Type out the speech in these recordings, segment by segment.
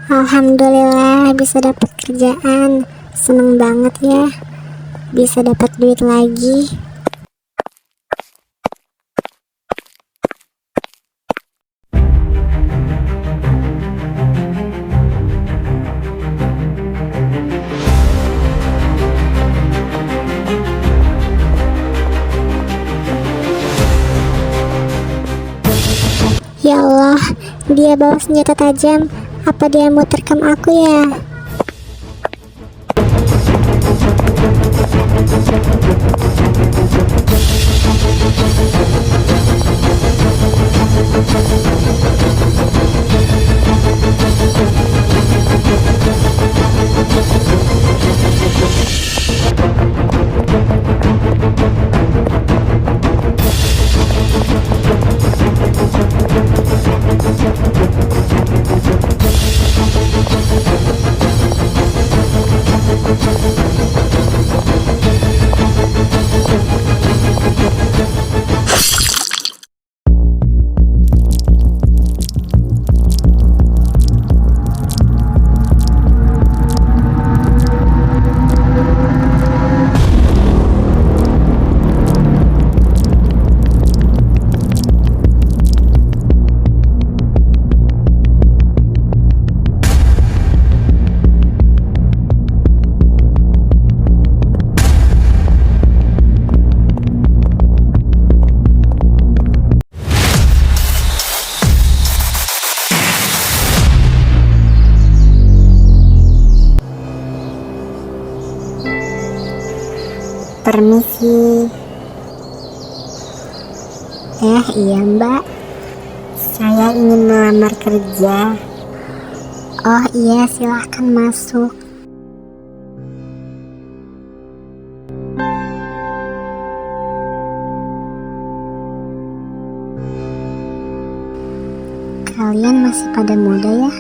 Alhamdulillah bisa dapat kerjaan. Seneng banget ya. Bisa dapat duit lagi. Ya Allah, dia bawa senjata tajam. Apa dia mau terkam aku ya? Permisi. Iya Mbak, saya ingin melamar kerja. Oh iya, silahkan masuk. Kalian masih pada muda ya?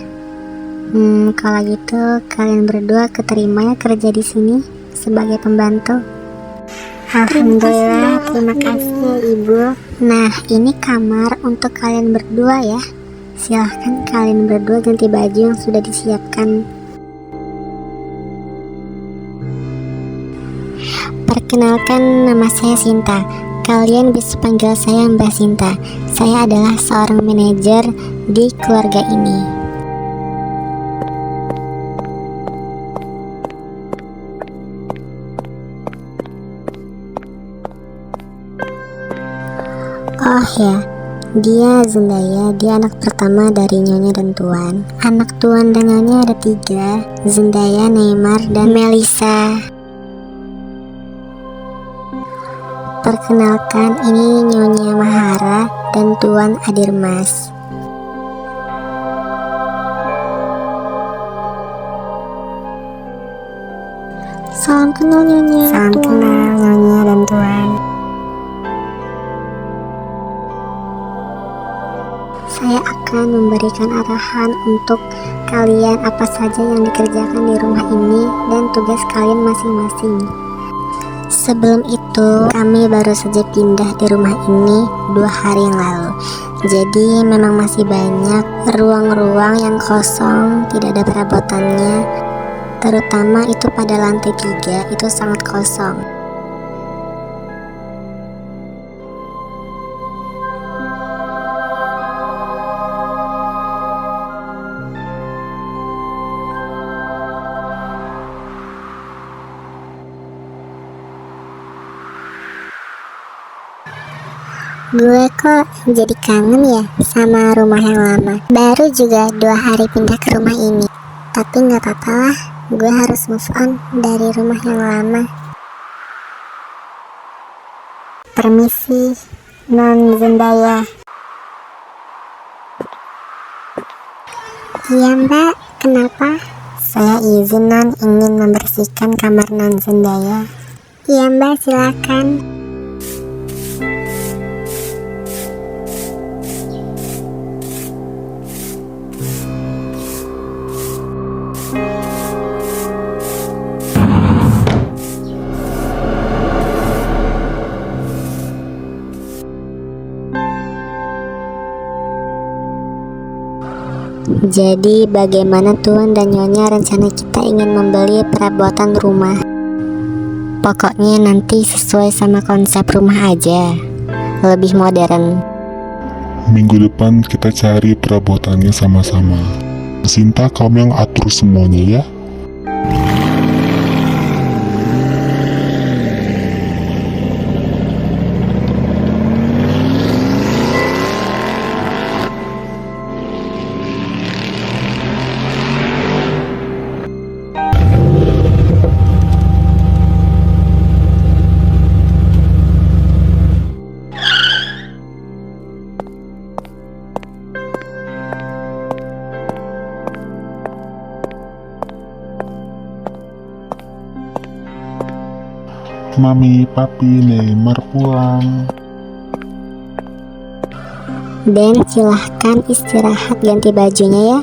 Kalau gitu kalian berdua keterima ya kerja di sini sebagai pembantu. Alhamdulillah, terima kasih Ibu. Nah, ini kamar untuk kalian berdua ya. Silahkan kalian berdua ganti baju yang sudah disiapkan. Perkenalkan, nama saya Sinta. Kalian bisa panggil saya Mbak Sinta. Saya adalah seorang manajer di keluarga ini. Oh ya, dia Zendaya, dia anak pertama dari Nyonya dan Tuan. Anak Tuan dan Nyonya ada 3, Zendaya, Neymar, dan Melissa. Perkenalkan, ini Nyonya Mahara dan Tuan Adirmas. Salam kenal Nyonya. Salam kenal Nyonya dan Tuan. Saya akan memberikan arahan untuk kalian apa saja yang dikerjakan di rumah ini dan tugas kalian masing-masing. Sebelum itu, kami baru saja pindah di rumah ini 2 hari yang lalu. Jadi memang masih banyak ruang-ruang yang kosong, tidak ada perabotannya. Terutama itu pada lantai 3, itu sangat kosong. Gue kok jadi kangen ya sama rumah yang lama. Baru juga 2 hari pindah ke rumah ini. Tapi gak apa-apa lah, gue harus move on dari rumah yang lama. Permisi, Non Zendaya. Iya Mbak, kenapa? Saya izin Non ingin membersihkan kamar Non Zendaya. Iya Mbak, silakan. Jadi bagaimana Tuan dan Nyonya rencana kita ingin membeli perabotan rumah? Pokoknya nanti sesuai sama konsep rumah aja, lebih modern. Minggu depan kita cari perabotannya sama-sama. Sinta, kamu yang atur semuanya ya. Mami, Papi, Neymar pulang. Dan silahkan istirahat ganti bajunya ya.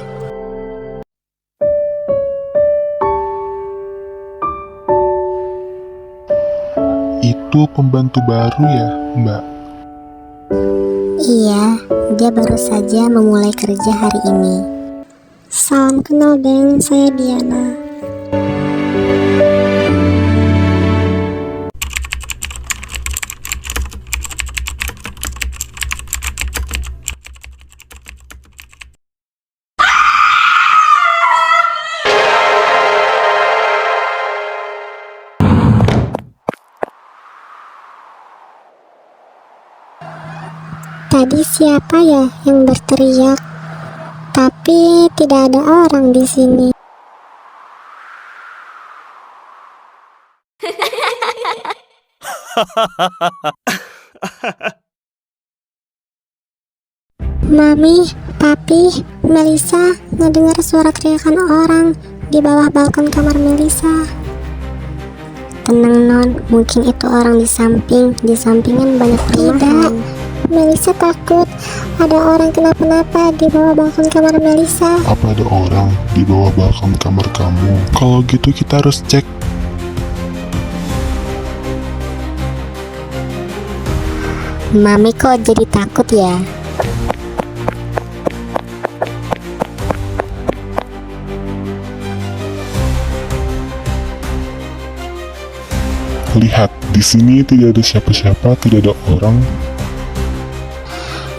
Itu pembantu baru ya, Mbak? Iya, dia baru saja memulai kerja hari ini. Salam kenal geng, saya Diana. Tadi siapa ya yang berteriak? Tapi tidak ada orang di sini. Mami, Papi, Melisa ngedengar suara teriakan orang di bawah balkon kamar Melisa. Tenang Non, mungkin itu orang di sampingan banyak perumahan. Tidak, Melisa takut ada orang kenapa-napa di bawah balkon kamar Melisa. Apa ada orang di bawah balkon kamar kamu? Kalau gitu kita harus cek. Mami kok jadi takut ya? Lihat, di sini tidak ada siapa-siapa, tidak ada orang.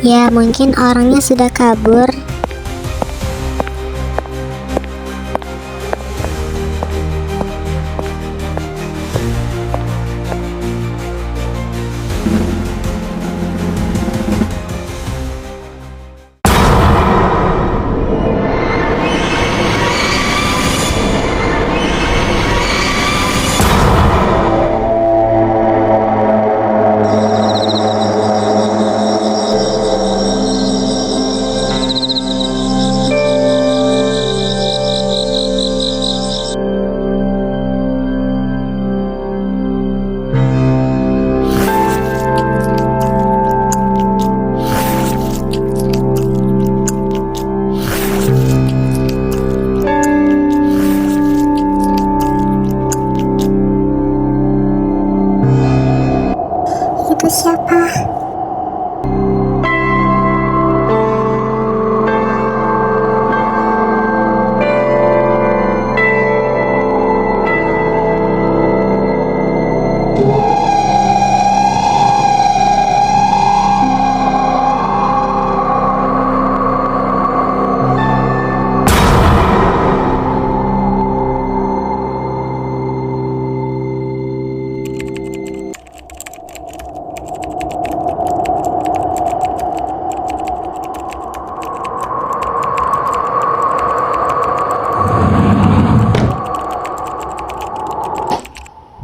Ya mungkin orangnya sudah kabur. Itu siapa?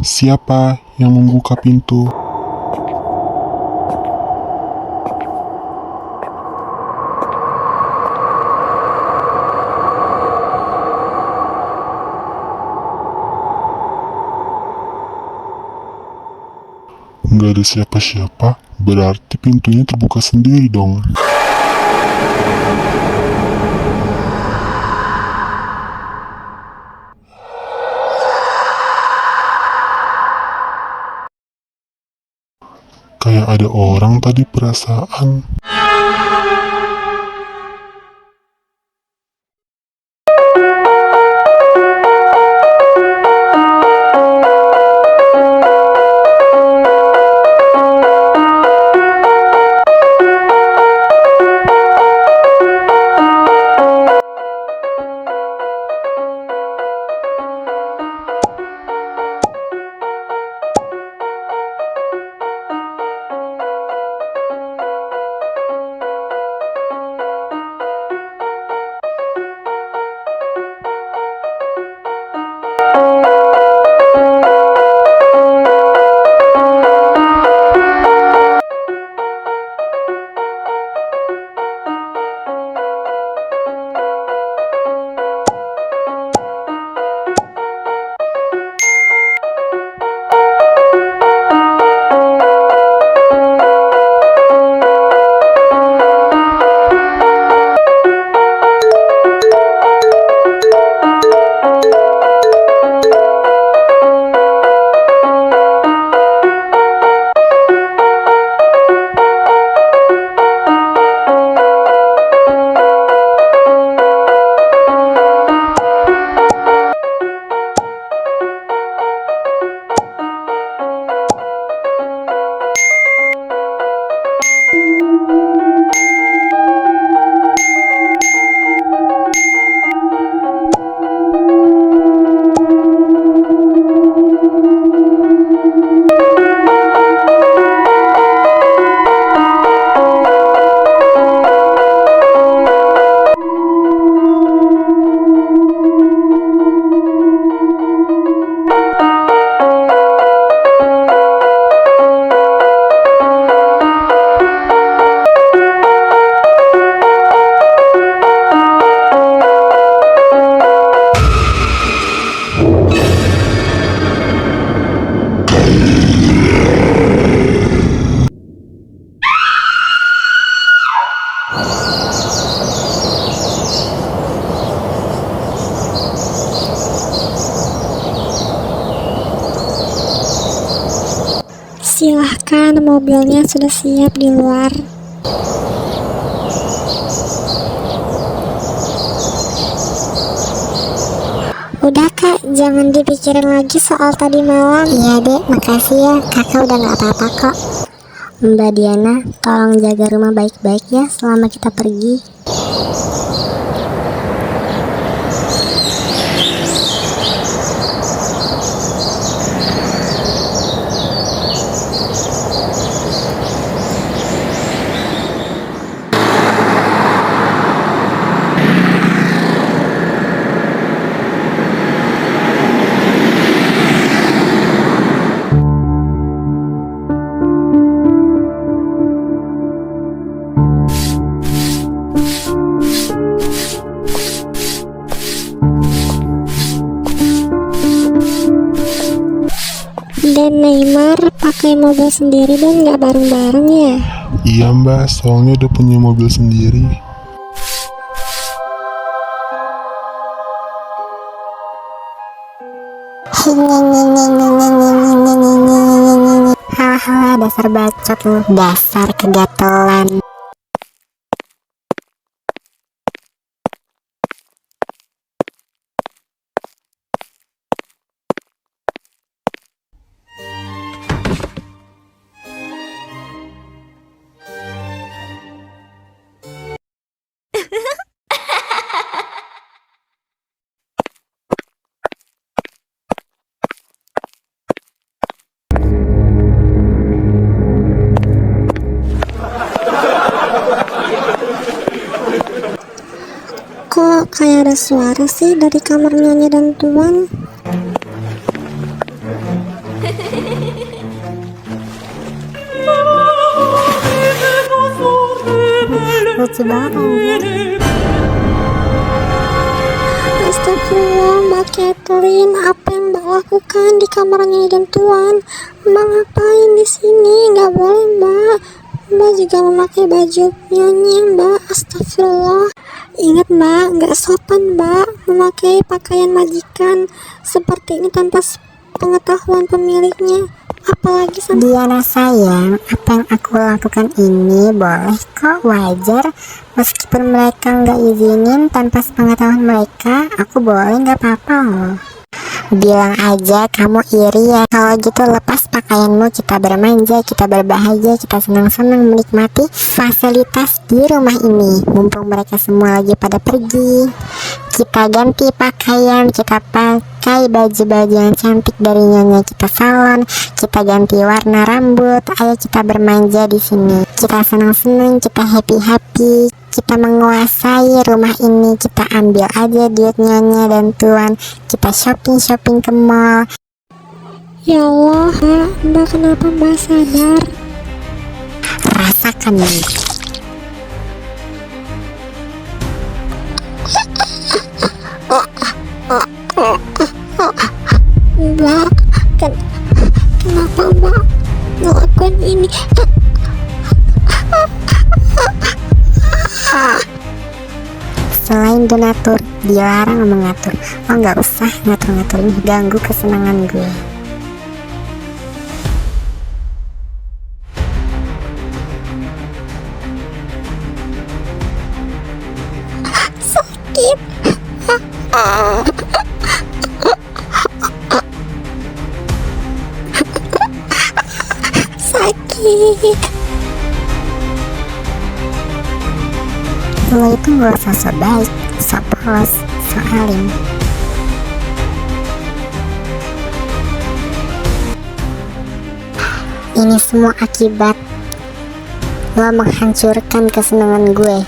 Siapa yang membuka pintu? Nggak ada siapa-siapa, berarti pintunya terbuka sendiri dong. Kayak ada orang tadi perasaan. kan mobilnya sudah siap di luar. Udah kak, jangan dipikirin lagi soal tadi malam. Iya dek, makasih ya, kakak udah gak apa-apa kok. Mbak Diana, tolong jaga rumah baik-baik ya selama kita pergi. Dan Neymar pakai mobil sendiri dan gak bareng-bareng ya? Iya mbak, soalnya udah punya mobil sendiri. Hahaha, dasar bacot lu, dasar kegatelan. Kok kayak ada suara sih dari kamar Nyonya dan Tuan? Lucu banget anjir. Astagfirullah, Mbak Catherine, apa yang Mbak lakukan di kamar Nyonya dan Tuan? Mbak ngapain di sini? Gak boleh Mbak. Mbak juga memakai baju Nyonya Mbak. Astagfirullah. Ingat Mbak, gak sopan Mbak memakai pakaian majikan seperti ini tanpa pengetahuan pemiliknya. Apalagi sampai Diana sayang, apa yang aku lakukan ini boleh kok, wajar. Meskipun mereka nggak izinin, tanpa sepengetahuan mereka, aku boleh, nggak apa-apa loh. Bilang aja kamu iri ya. Kalau gitu lepas pakaianmu, kita bermanja, kita berbahagia, kita senang-senang menikmati fasilitas di rumah ini. Mumpung mereka semua lagi pada pergi, kita ganti pakaian, kita pakai baju-baju yang cantik dari Nyonya, kita salon, kita ganti warna rambut. Ayo kita bermanja di sini, kita senang-senang, kita happy-happy, kita menguasai rumah ini. Kita ambil aja duit Nyonya dan Tuan, kita shopping ke mall. Ya Allah, Mbak, kenapa Mbak sadar? Rasakan nih. Mbak, kenapa Mbak melakukan ini? Selain donatur, dilarang mengatur. Oh, nggak usah ngatur-ngatur, ini ganggu kesenangan gue. Sakit. Sakit. Lo itu gak usah so baik, so polos, so alim. Ini semua akibat lo menghancurkan kesenangan gue.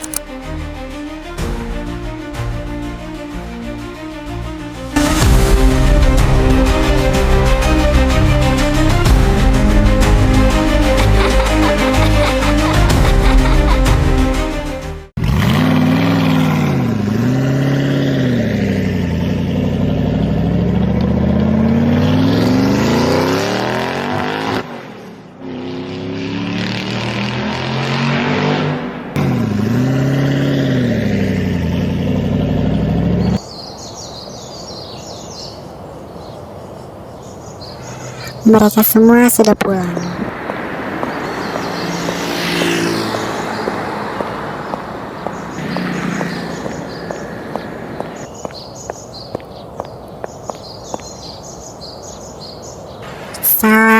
Mereka semua sudah pulang.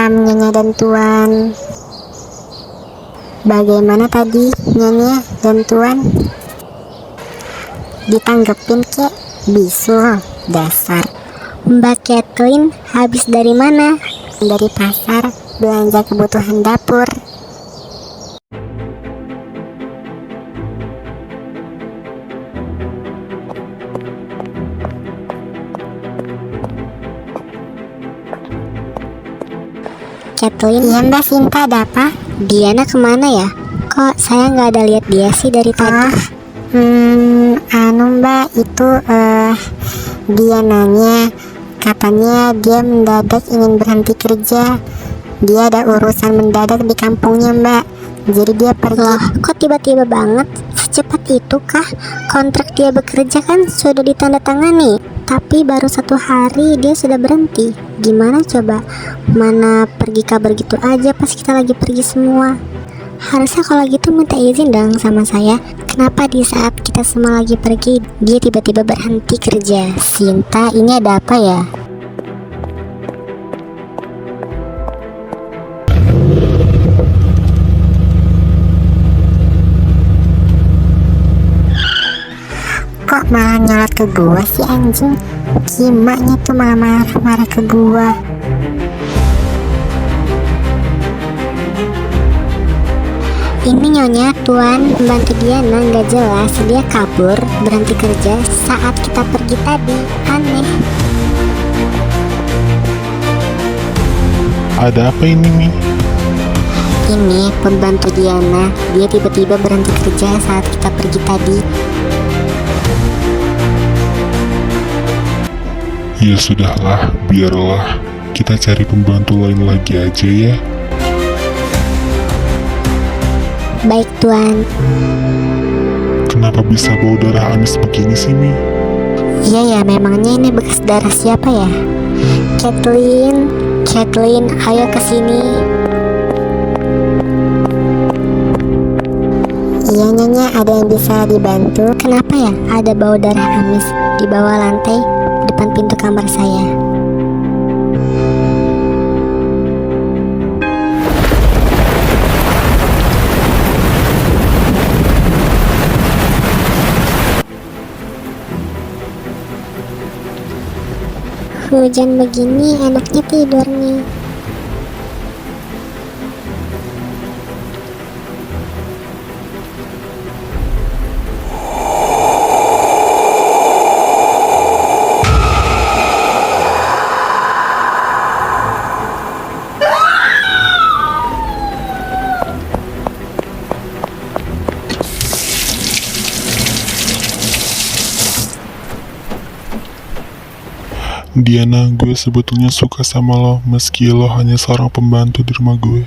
Malam Nyonya dan Tuan. Bagaimana tadi Nyonya dan Tuan? Ditanggepin kek? Bisul, dasar. Mbak Kathleen habis dari mana? Dari pasar, belanja kebutuhan dapur. Kathleen, iya Mbak Sinta, ada apa? Diana kemana ya? Kok saya nggak ada lihat dia sih dari tadi? Mbak, itu dia nanya, katanya dia mendadak ingin berhenti kerja. Dia ada urusan mendadak di kampungnya Mbak, jadi dia pergi. Loh, kok tiba-tiba banget? Secepat itu kah? Kontrak dia bekerja kan sudah ditandatangani, tapi baru 1 hari dia sudah berhenti. Gimana coba? Mana pergi kabar gitu aja pas kita lagi pergi semua. Harusnya kalau gitu minta izin dong sama saya. Kenapa di saat kita semua lagi pergi dia tiba-tiba berhenti kerja? Sinta, ini ada apa ya? Kok malah nyolot ke gua sih anjing? Gimana tuh malah marah-marah ke gua? Ini Nyonya, Tuan, pembantu Diana nggak jelas, dia kabur, berhenti kerja saat kita pergi tadi. Aneh. Ada apa ini, Mi? Ini pembantu Diana, dia tiba-tiba berhenti kerja saat kita pergi tadi. Ya sudahlah, biarlah. Kita cari pembantu lain lagi aja ya. Baik Tuan. Kenapa bisa bau darah amis begini sih, Mi? Iya ya, memangnya ini bekas darah siapa ya? Kathleen, ayo kesini. Iya Nyonya, ada yang bisa dibantu? Kenapa ya ada bau darah amis di bawah lantai depan pintu kamar saya? Hujan begini enaknya tidur nih. Diana, gue sebetulnya suka sama lo, meski lo hanya seorang pembantu di rumah gue.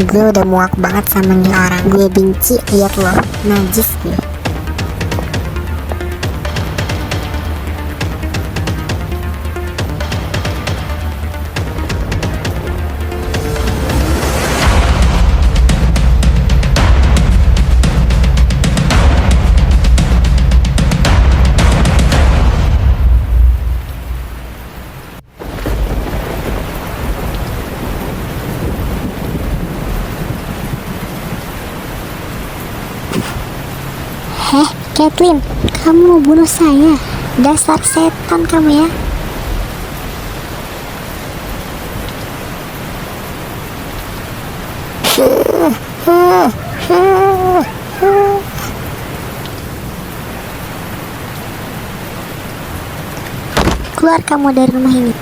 Gue udah muak banget sama nih orang. Gue benci liat lo, najis gue. Heh, Kathleen, kamu mau bunuh saya? Dasar setan kamu ya. Keluar kamu dari rumah ini.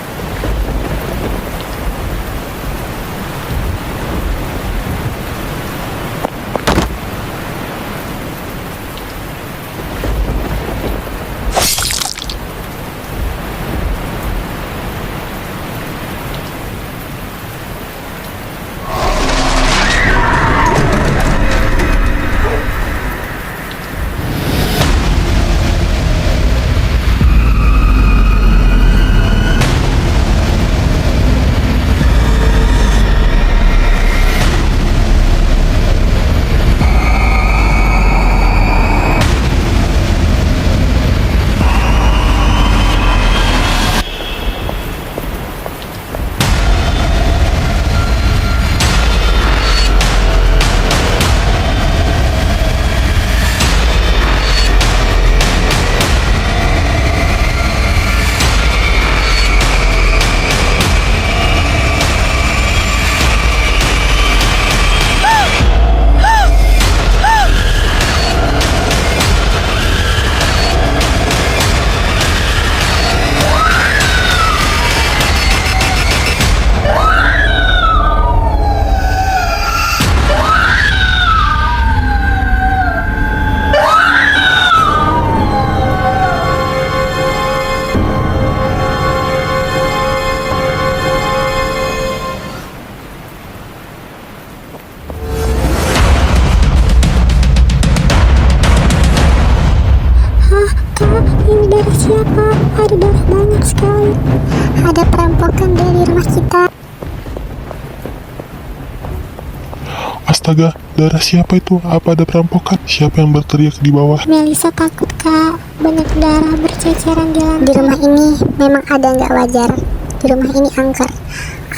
Astaga, darah siapa itu? Apa ada perampokan? Siapa yang berteriak di bawah? Melisa takut kak, banyak darah berceceran di lantai. Di rumah ini memang ada nggak wajar. Di rumah ini angker.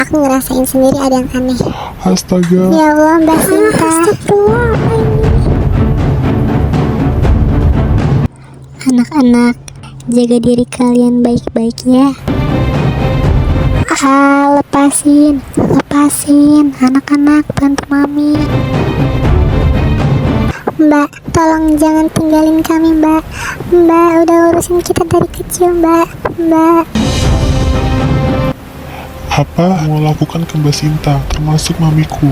Aku ngerasain sendiri ada yang aneh. Astaga. Ya Allah Mbak Sinta. Astagfirullah, apa ini? Anak-anak, jaga diri kalian baik-baik ya. Lepasin anak-anak, bantu mami. Mbak, tolong jangan tinggalin kami mbak. Mbak udah urusin kita dari kecil mbak. Apa mau lakukan ke Mbak Sinta, termasuk mamiku?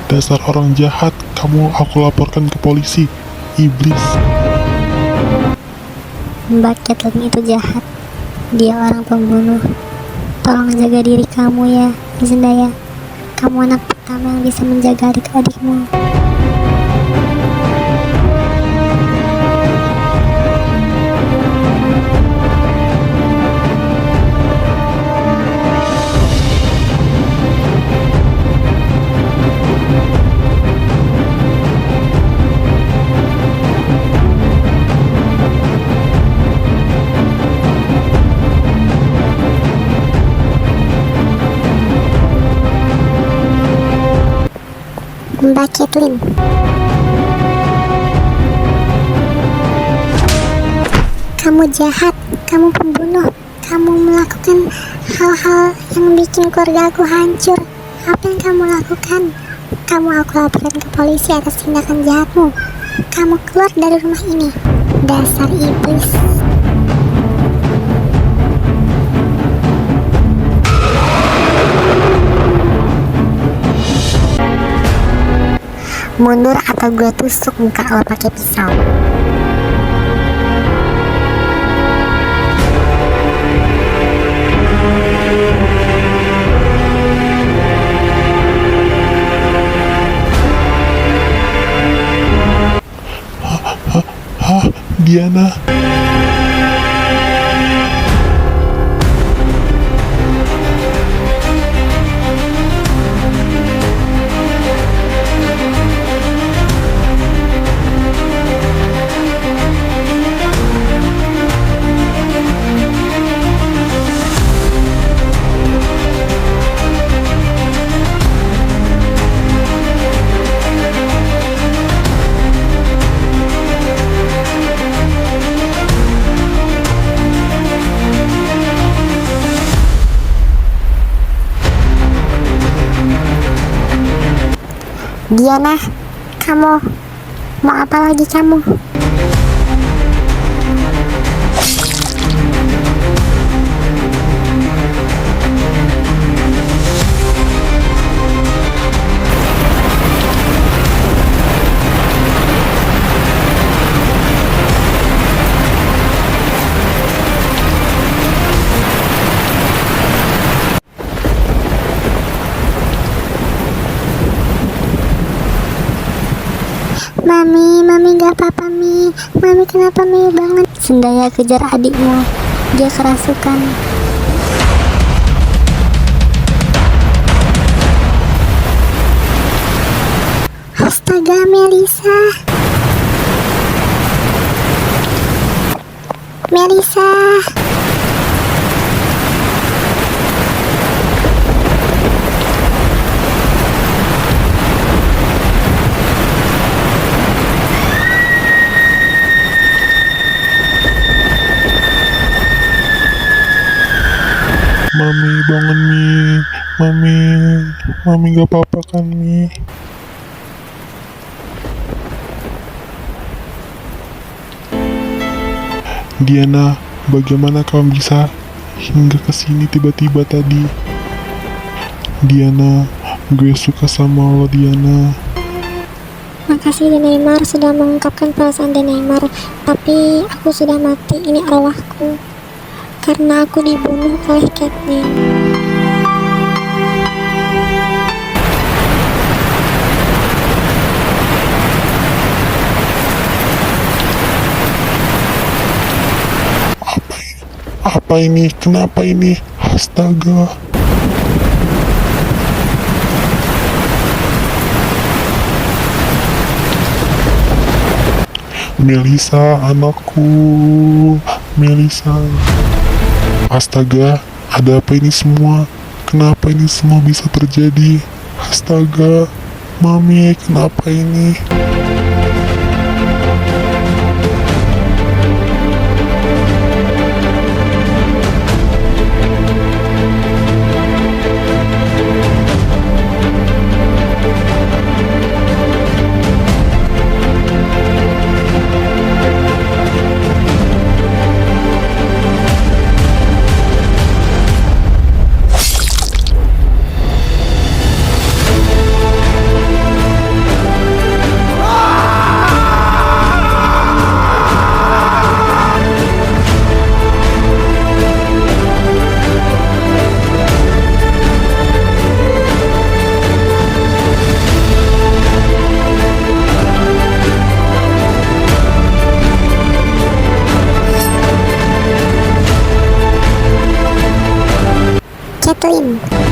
Dasar orang jahat, kamu aku laporkan ke polisi. Iblis. Mbak Kathleen itu jahat. Dia orang pembunuh. Tolong jaga diri kamu ya, Zendaya. Kamu anak pertama yang bisa menjaga adik-adikmu. Mbak Kathleen, kamu jahat, kamu pembunuh, kamu melakukan hal-hal yang bikin keluarga aku hancur. Apa yang kamu lakukan? Kamu aku laporkan ke polisi atas tindakan jahatmu. Kamu keluar dari rumah ini, dasar iblis. Mundur atau gue tusuk muka lo pakai pisau. Diana. Diana, kamu mau apa lagi kamu? Mami gak apa-apa Mi. Mami kenapa Mi banget? Zendaya kejar adikmu, dia kerasukan. Astaga Melisa. Mami bangun Mi. Mami gak apa-apa kan Mi? Diana, bagaimana kamu bisa hingga kesini tiba-tiba tadi? Diana, gue suka sama lo Diana. Makasih Neymar sudah mengungkapkan perasaan Neymar, tapi aku sudah mati, ini arwahku. Karena aku dibunuh oleh Kathleen. Apa ini? Kenapa ini? Astaga. Melisa, anakku. Melisa. Astaga, ada apa ini semua? Kenapa ini semua bisa terjadi? Astaga, Mami, kenapa ini? Kathleen.